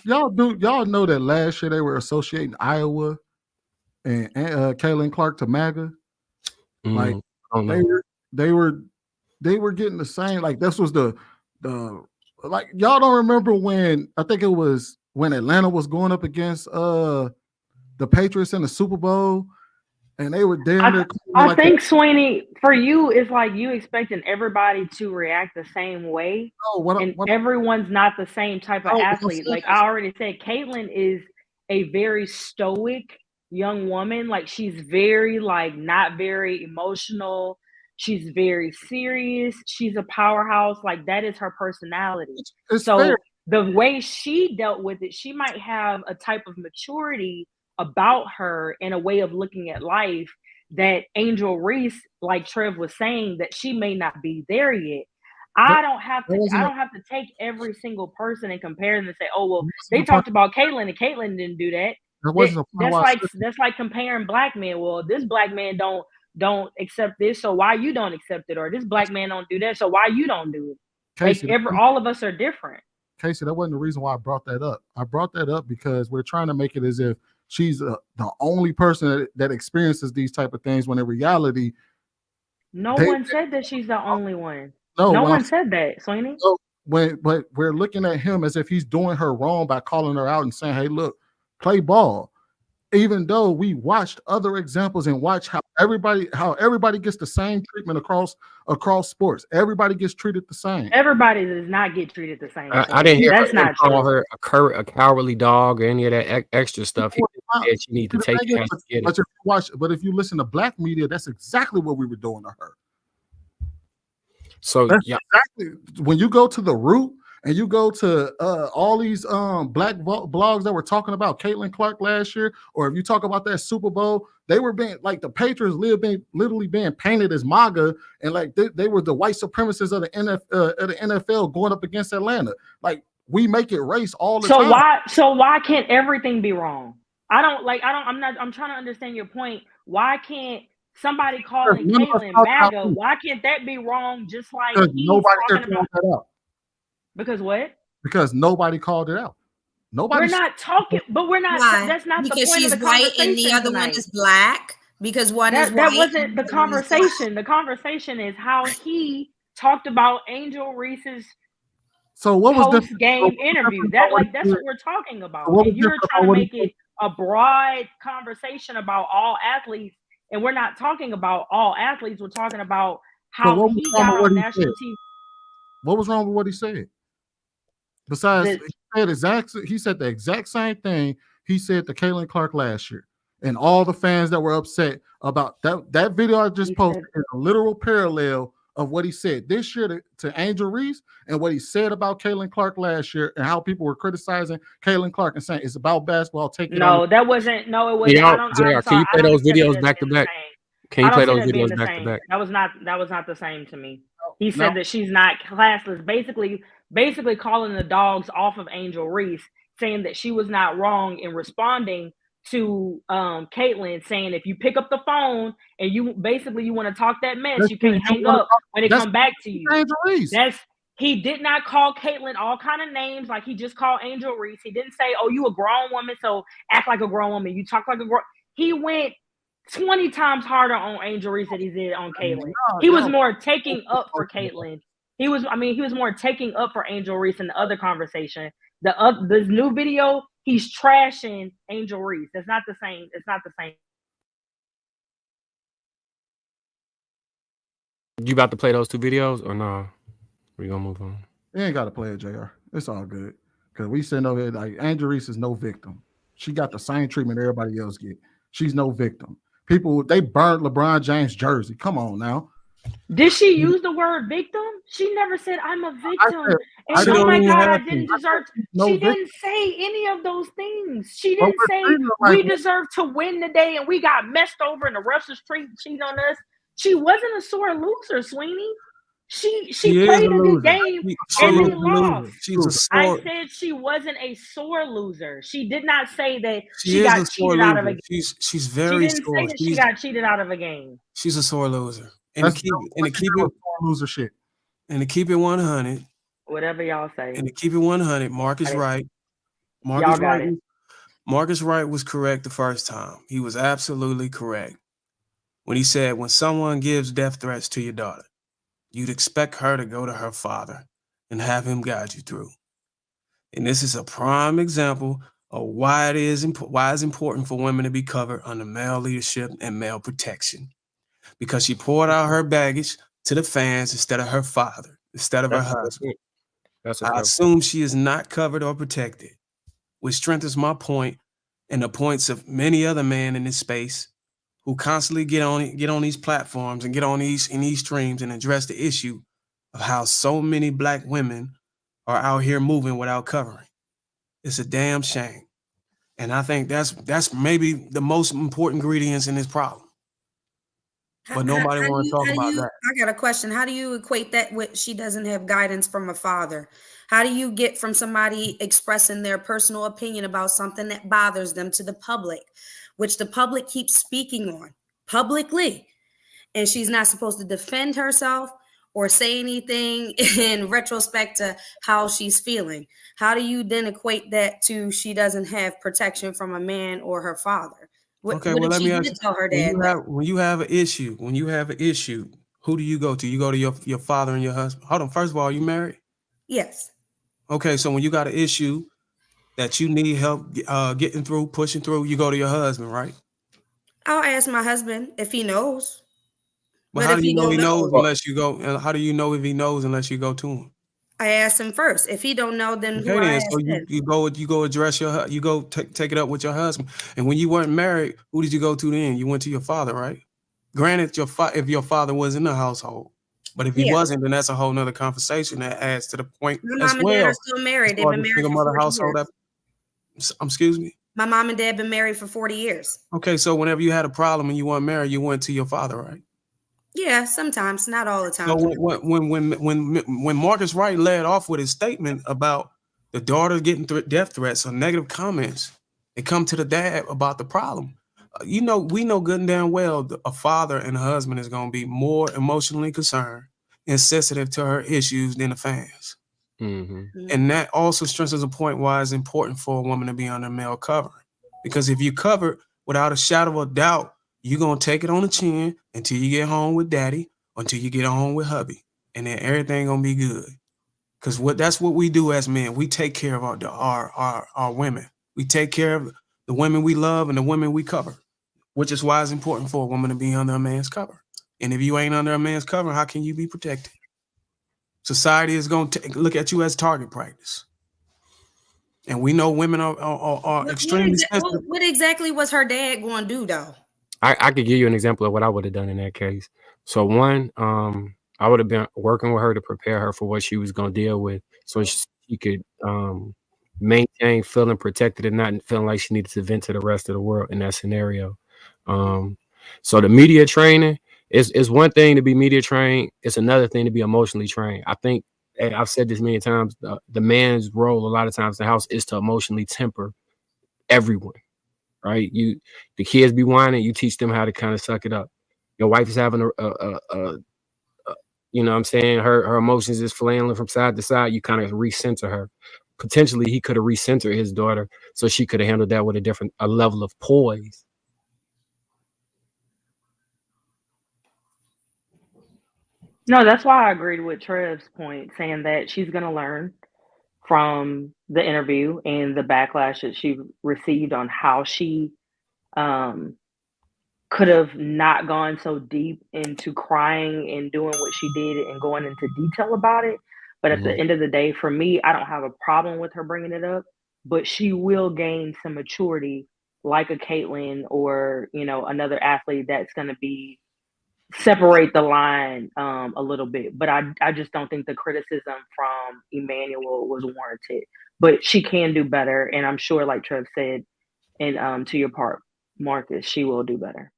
y'all know that last year they were associating Iowa and Caitlin Clark to MAGA? Like they were getting the same. Like this was the like y'all don't remember when I think it was when Atlanta was going up against the Patriots in the Super Bowl, and they were damn near. I think Sweeney, for you, it's like you expecting everybody to react the same way, everyone's not the same type of athlete. Like I already said, Caitlin is a very stoic young woman. Like she's very not very emotional. She's very serious. She's a powerhouse. Like that is her personality. It's so fair. The way she dealt with it, she might have a type of maturity about her and a way of looking at life that Angel Reese, like Trev was saying, that she may not be there yet. I don't have to take every single person and compare them and say, oh well, they talked about Caitlin and Caitlin didn't do that. That's like comparing black men. Well, this black man don't accept this, so why you don't accept it? Or this black man don't do that, so why you don't do it? Casey, all of us are different. Casey, that wasn't the reason why I brought that up. I brought that up because we're trying to make it as if she's the only person that experiences these type of things, when in reality, no one said that she's the only one. No one said that, Sweeney. So but we're looking at him as if he's doing her wrong by calling her out and saying, hey, look, play ball. Even though we watched other examples and watch how everybody gets the same treatment across sports. Everybody gets treated the same. Everybody does not get treated the same. I didn't hear her call her a cowardly dog or any of that extra stuff. She need to take it. But if you listen to black media, that's exactly what we were doing to her. So exactly when you go to The Root and you go to all these black blogs that were talking about Caitlin Clark last year, or if you talk about that Super Bowl, they were being like the Patriots literally being painted as MAGA, and like they were the white supremacists of the NFL going up against Atlanta. Like we make it race all the time. So why can't everything be wrong? I'm trying to understand your point. Why can't somebody calling Caitlin MAGA? Why can't that be wrong? Just like nobody called that out. Because what? Because nobody called it out. We're not talking, but we're not. Why? That's not because the point she's of the white conversation and the other tonight. one is black. Because one is white. That wasn't the conversation. The conversation is how he talked about Angel Reese's post-game interview. That's what we're talking about. And you're trying to make it a broad conversation about all athletes, and we're not talking about all athletes. We're talking about how he got on national TV. What was wrong with what he said? Besides, he said the exact same thing he said to Caitlin Clark last year, and all the fans that were upset about that video I just posted is a literal parallel of what he said this year to Angel Reese and what he said about Caitlin Clark last year, and how people were criticizing Caitlin Clark and saying it's about basketball. It wasn't. No, it wasn't. JR, can you play those videos back to back? Can you play those videos back to back? That was not the same to me. He said that she's not classless. Basically calling the dogs off of Angel Reese, saying that she was not wrong in responding to Caitlin, saying if you pick up the phone and you want to talk that mess, you can't hang up when it come back to you. He did not call Caitlin all kind of names, like he just called Angel Reese. He didn't say, oh, you a grown woman, so act like a grown woman. You talk like a grown. He went 20 times harder on Angel Reese than he did on Caitlin. He was more taking up for Caitlin. He was more taking up for Angel Reese in the other conversation. This new video, he's trashing Angel Reese. It's not the same. It's not the same. You about to play those two videos or no? We gonna move on. You ain't got to play it, JR. It's all good. Because we sitting over here like Angel Reese is no victim. She got the same treatment everybody else get. She's no victim. People, they burnt LeBron James' jersey. Come on now. Did she use the word victim? She never said, I'm a victim. And oh my God, I didn't deserve. She didn't say any of those things. She didn't say we deserve to win today and we got messed over and the refs was cheating on us. She wasn't a sore loser, Sweeney. She played a good game and they lost. I said she wasn't a sore loser. She did not say that she got cheated out of a game. She's very sore. She didn't say that she got cheated out of a game. She's a sore loser. And to keep it loser shit. And to keep it 100. Whatever y'all say. And to keep it 100, Mark is right. Marcus Wright was correct the first time. He was absolutely correct when he said, when someone gives death threats to your daughter, you'd expect her to go to her father and have him guide you through. And this is a prime example of why it's important for women to be covered under male leadership and male protection. Because she poured out her baggage to the fans instead of her father, instead of her husband. I assume she is not covered or protected, which strengthens my point and the points of many other men in this space who constantly get on these platforms and get on these streams and address the issue of how so many Black women are out here moving without covering. It's a damn shame. And I think that's maybe the most important ingredients in this problem. But nobody want to talk about that. I got a question. How do you equate that with she doesn't have guidance from a father? How do you get from somebody expressing their personal opinion about something that bothers them to the public, which the public keeps speaking on publicly, and she's not supposed to defend herself or say anything in retrospect to how she's feeling? How do you then equate that to she doesn't have protection from a man or her father? Okay, well, let me ask you, when you have an issue, who do you go to? You go to your father and your husband. Hold on, first of all, are you married? Yes. Okay, so when you got an issue that you need help getting through, pushing through, you go to your husband, right? I'll ask my husband if he knows. But how do you know he knows unless you go? And how do you know if he knows unless you go to him? I asked him first. If he don't know, then who I ask so you go address you go take it up with your husband. And when you weren't married, who did you go to then? You went to your father, right? Granted, if your father was in the household, but if he wasn't, then that's a whole nother conversation that adds to the point. My mom and dad are still married. They've been married for 40 years. Excuse me. My mom and dad been married for 40 years. Okay, so whenever you had a problem and you weren't married, you went to your father, right? Yeah, sometimes, not all the time. So when Marcus Wright led off with his statement about the daughter getting death threats or negative comments, they come to the dad about the problem. We know good and damn well a father and a husband is going to be more emotionally concerned and sensitive to her issues than the fans. Mm-hmm. And that also stresses a point why it's important for a woman to be under male covering. Because if you cover without a shadow of doubt, you're going to take it on the chin until you get home with daddy, until you get home with hubby. And then everything going to be good. Because that's what we do as men. We take care of our women. We take care of the women we love and the women we cover, which is why it's important for a woman to be under a man's cover. And if you ain't under a man's cover, how can you be protected? Society is going to look at you as target practice. And we know women are extremely sensitive. What exactly was her dad going to do, though? I could give you an example of what I would have done in that case. So one, I would have been working with her to prepare her for what she was going to deal with, so she could maintain feeling protected and not feeling like she needed to vent to the rest of the world in that scenario. So the media training is one thing to be media trained. It's another thing to be emotionally trained. I think, and I've said this many times, the man's role a lot of times in the house is to emotionally temper everyone. Right, the kids be whining, you teach them how to kind of suck it up. Your wife is having you know what I'm saying, her emotions is flailing from side to side. You kind of recenter her. Potentially, he could have recentered his daughter so she could have handled that with a level of poise. No, that's why I agreed with Trev's point, saying that she's going to learn from the interview and the backlash that she received on how she could have not gone so deep into crying and doing what she did and going into detail about it. But at the end of the day, for me, I don't have a problem with her bringing it up, but she will gain some maturity like a Caitlyn or, another athlete that's going to be separate the line a little bit. But I just don't think the criticism from Emmanuel was warranted. But she can do better, and I'm sure, like Trev said, and to your part, Marcus, she will do better.